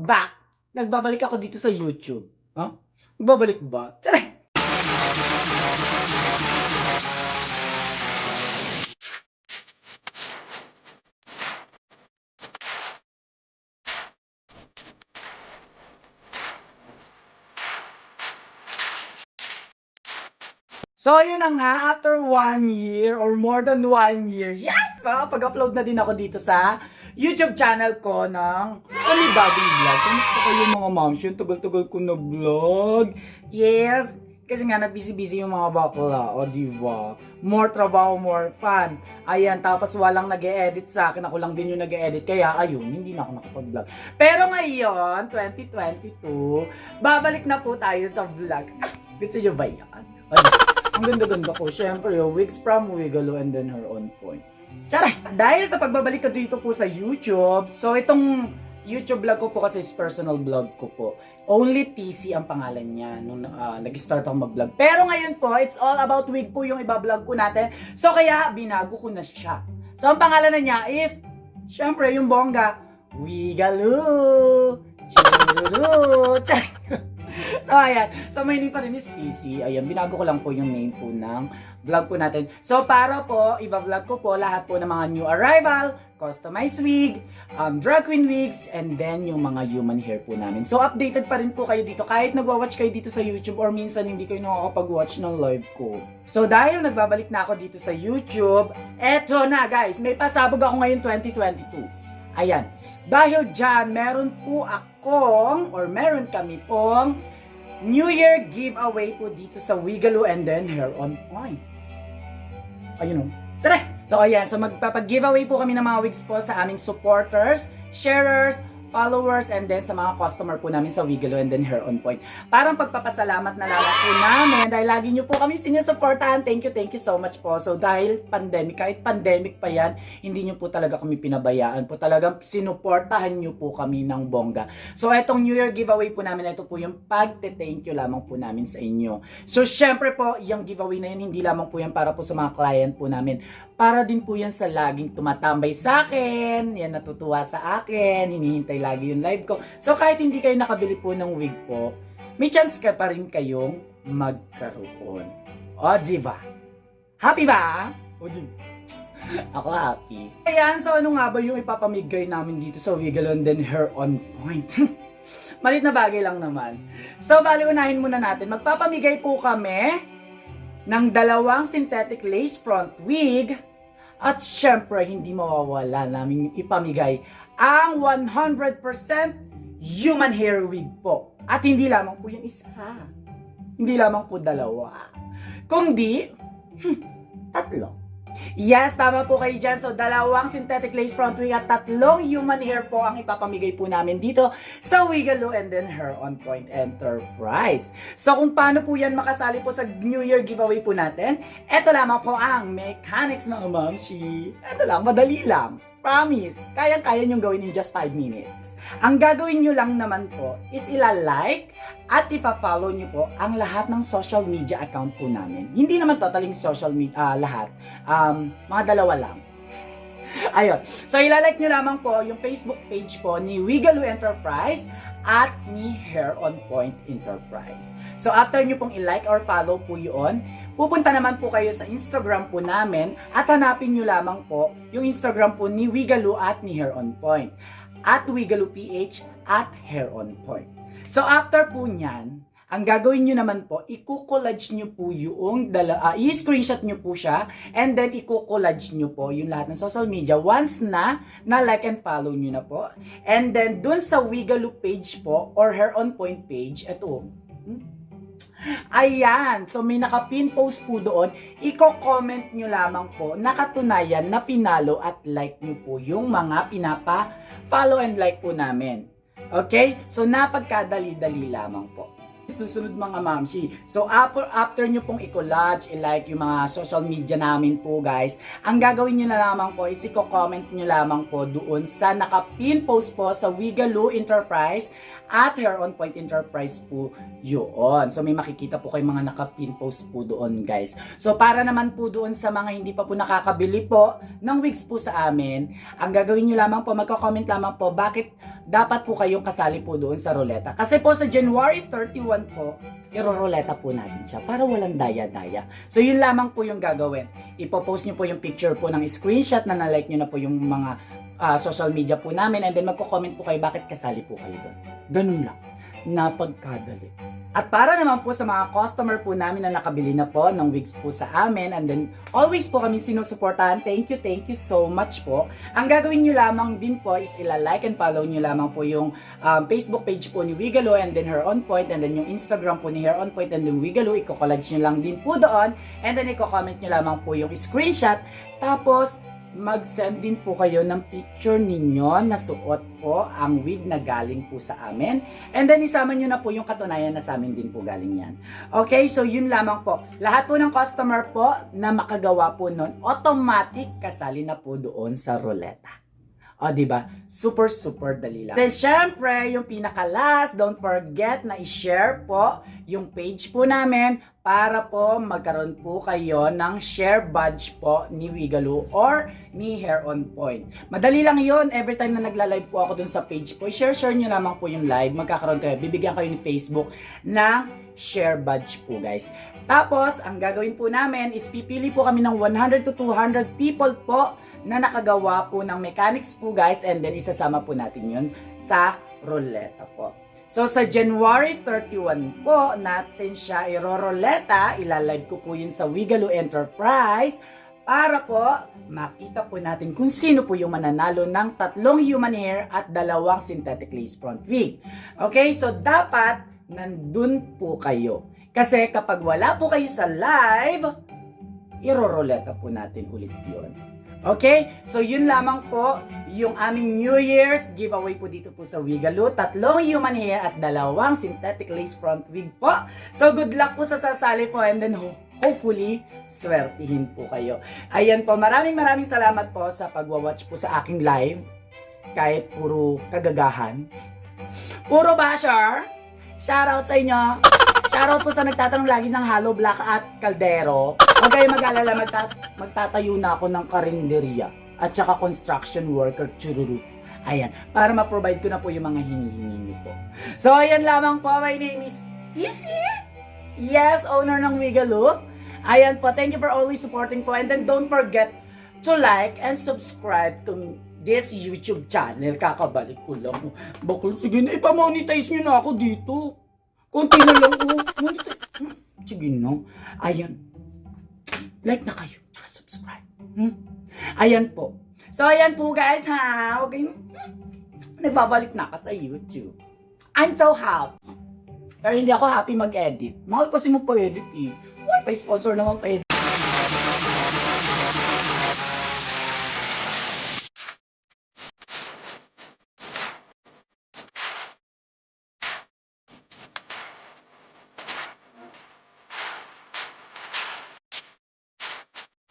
back. Nagbabalik ako dito sa YouTube. Huh? Nagbabalik ba? Tara! So, yun na nga, after 1 year or more than 1 year, yes! Pag-upload na din ako dito sa YouTube channel ko ng panibagong vlog. Kamusta kayo mga moms? Yung tugal-tugal ko na vlog. Yes! Kasi nga, nag-busy-busy yung mga bakla. O, diba? More trabaho, more fun. Ayan, tapos walang nag-e-edit sa akin. Ako lang din yung nag-e-edit. Kaya, ayun, hindi na ako nakapag-vlog. Pero ngayon, 2022, babalik na po tayo sa vlog. Gusto nyo ba yan? Ang ganda-ganda ko. Siyempre, Wigs from Wigalo and then her own point. Tara! Dahil sa pagbabalik ko dito po sa YouTube, so itong YouTube vlog ko po kasi is personal vlog ko po. Only TC ang pangalan niya nung nag-start ako mag-vlog. Pero ngayon po, it's all about wig po yung iba-vlog ko natin. So kaya, binago ko na siya. So ang pangalan na niya is, siyempre, yung bongga, Wigalo! Chururu! So, ayan. So, my name pa rin is TC. Ayan, binago ko lang po yung name po ng vlog po natin. So, para po, iba-vlog ko po lahat po ng mga new arrival, customized wig, drag queen wigs, and then yung mga human hair po namin. So, updated pa rin po kayo dito. Kahit nagwa-watch kayo dito sa YouTube or minsan hindi kayo nakakapag-watch ng live ko. So, dahil nagbabalik na ako dito sa YouTube, eto na guys, may pasabog ako ngayon 2022. Ayan. Dahil dyan, meron po akong, or meron kami pong New Year giveaway po dito sa Wigalo and then Hair on Point. Ayun o. Tara! So ayan, so magpapag-giveaway po kami ng mga wigs po sa aming supporters, sharers, followers, and then sa mga customer po namin sa Wigalo and then Hair on Point. Parang pagpapasalamat na lang po namin dahil lagi nyo po kami sinusuportahan. Thank you so much po. So dahil pandemic, kahit pandemic pa yan, hindi nyo po talaga kami pinabayaan po. Talagang sinuportahan nyo po kami ng bongga. So etong New Year giveaway po namin, ito po yung pagte-thank you lamang po namin sa inyo. So syempre po, yung giveaway na yan, hindi lamang po yan para po sa mga client po namin. Para din po yan sa laging tumatambay sa akin, yan natutuwa sa akin, hinihintay lagi yung live ko. So kahit hindi kayo nakabili po ng wig po, may chance ka pa rin kayong magkaroon. O, diba? Happy ba? O, diba? Ako happy. Ayan, so ano nga ba yung ipapamigay namin dito sa Wigalo and then Hair on Point? Malit na bagay lang naman. So, bali unahin muna natin. Magpapamigay po kami ng 2 synthetic lace front wig. At syempre, hindi mawawala namin ipamigay ang 100% human hair wig po. At hindi lamang po yung isa. Hindi lamang po 2. Kundi, 3. Yes, tama po kayo dyan. So, 2 synthetic lace front wig at 3 human hair po ang ipapamigay po namin dito sa Wigalo and then Hair on Point Enterprise. So, kung paano po yan makasali po sa New Year giveaway po natin, eto lamang po ang mechanics mga mamshi. Eto lang, madali lang. Promise, kayang-kaya nyo gawin in just 5 minutes. Ang gagawin nyo lang naman po is ilalike at ipa-follow nyo po ang lahat ng social media account po namin. Hindi naman totaling social media, lahat. Mga 2 lang. Ayun. So, ilalike nyo lamang po yung Facebook page po ni Wigalo Enterprise at ni Hair on Point Enterprise. So, after nyo pong i-like or follow po yun, pupunta naman po kayo sa Instagram po namin at hanapin nyo lamang po yung Instagram po ni Wigalo at ni Hair on Point. At Wigalo PH at Hair on Point. So, after po nyan, ang gagawin nyo naman po, i-collage nyo po yung i-screenshot nyo po siya and then i-collage nyo po yung lahat ng social media once na like and follow nyo na po. And then dun sa Wigalo page po or Hair on Point page, ito. Ayan, so may naka-pin post po doon, i-comment nyo lamang po nakatunayan na pinalo at like nyo po yung mga pinapa-follow and like po namin. Okay? So napagkadali-dali lamang po. Susunod mga mamshi. So after nyo pong i-collage, i-like yung mga social media namin po guys, ang gagawin nyo na lamang po is i-comment nyo lamang po doon sa naka-pin post po sa Wigalo Enterprise at Hair on Point Enterprise po yun. So may makikita po kayong mga naka-pin post po doon guys. So para naman po doon sa mga hindi pa po nakakabili po ng wigs po sa amin, ang gagawin nyo lamang po, magko-comment lamang po bakit dapat po kayong kasali po doon sa ruleta. Kasi po sa January 31 po, iroroleta po natin siya para walang daya-daya. So yun lamang po yung gagawin. Ipopost nyo po yung picture po ng screenshot na na-like nyo na po yung mga social media po namin, and then magko-comment po kayo bakit kasali po kayo doon. Ganun lang. Napagkadali. At para naman po sa mga customer po namin na nakabili na po ng wigs po sa amin, and then always po kami sinusuportahan, thank you so much po. Ang gagawin nyo lamang din po is ila-like and follow nyo lamang po yung Facebook page po ni Wigalo, and then Hair On Point, and then yung Instagram po ni Hair On Point, and then Wigalo, i-collage nyo lang din po doon, and then i-comment nyo lamang po yung screenshot. Tapos mag-send din po kayo ng picture ninyo na suot po ang wig na galing po sa amin. And then isama nyo na po yung katunayan na sa amin din po galing yan. Okay, so yun lamang po. Lahat po ng customer po na makagawa po nun, automatic kasali na po doon sa ruleta. O, diba? Super dali lang. Then, syempre, yung pinaka-last, don't forget na i-share po yung page po namin para po magkaroon po kayo ng share badge po ni Wigalo or ni Hair On Point. Madali lang yun. Every time na nagla-live po ako dun sa page po, share nyo lamang po yung live. Magkakaroon kayo. Bibigyan kayo ni Facebook ng share badge po, guys. Tapos, ang gagawin po namin is pipili po kami ng 100 to 200 people po na nakagawa po ng mechanics po, guys, and then isasama po natin yun sa ruleta po. So sa January 31 po natin siya iroroleta, ilalive ko po yun sa Wigalo Enterprise para po makita po natin kung sino po yung mananalo ng 3 human hair at 2 synthetic lace front wig. Okay, so dapat nandun po kayo. Kasi kapag wala po kayo sa live, iroroleta po natin ulit yun. Okay? So, yun lamang po yung aming New Year's giveaway po dito po sa Wigalo. 3 human hair at 2 synthetic lace front wig po. So, good luck po sa sasali po, and then hopefully, swertihin po kayo. Ayan po, maraming salamat po sa pagwa-watch po sa aking live. Kahit puro kagagahan. Puro basher. Shoutout sa inyo. Shoutout po sa nagtatanong lagi ng Hollow Black at Caldero. Huwag kayo mag-alala, magtatayo na ako ng karinderya at saka construction worker, chururu. Ayan, para ma-provide ko na po yung mga hinihingi niyo po. So, ayan lamang po. My name is Tissy. Yes, owner ng Wigalo. Ayan po, thank you for always supporting po. And then don't forget to like and subscribe to this YouTube channel. Kakabalik ko lang. Bakul, sige na, ipamonetize nyo na ako dito. Konti na lang, monetize. Sige na. Ayan. Like na kayo, subscribe. Ayan po. So, ayan po guys, ha? Huwag kayong nagbabalik na ka sa YouTube. I'm so happy. Pero hindi ako happy mag-edit. Mahal kasi mo pa-edit eh. Why pa sponsor naman pa-edit?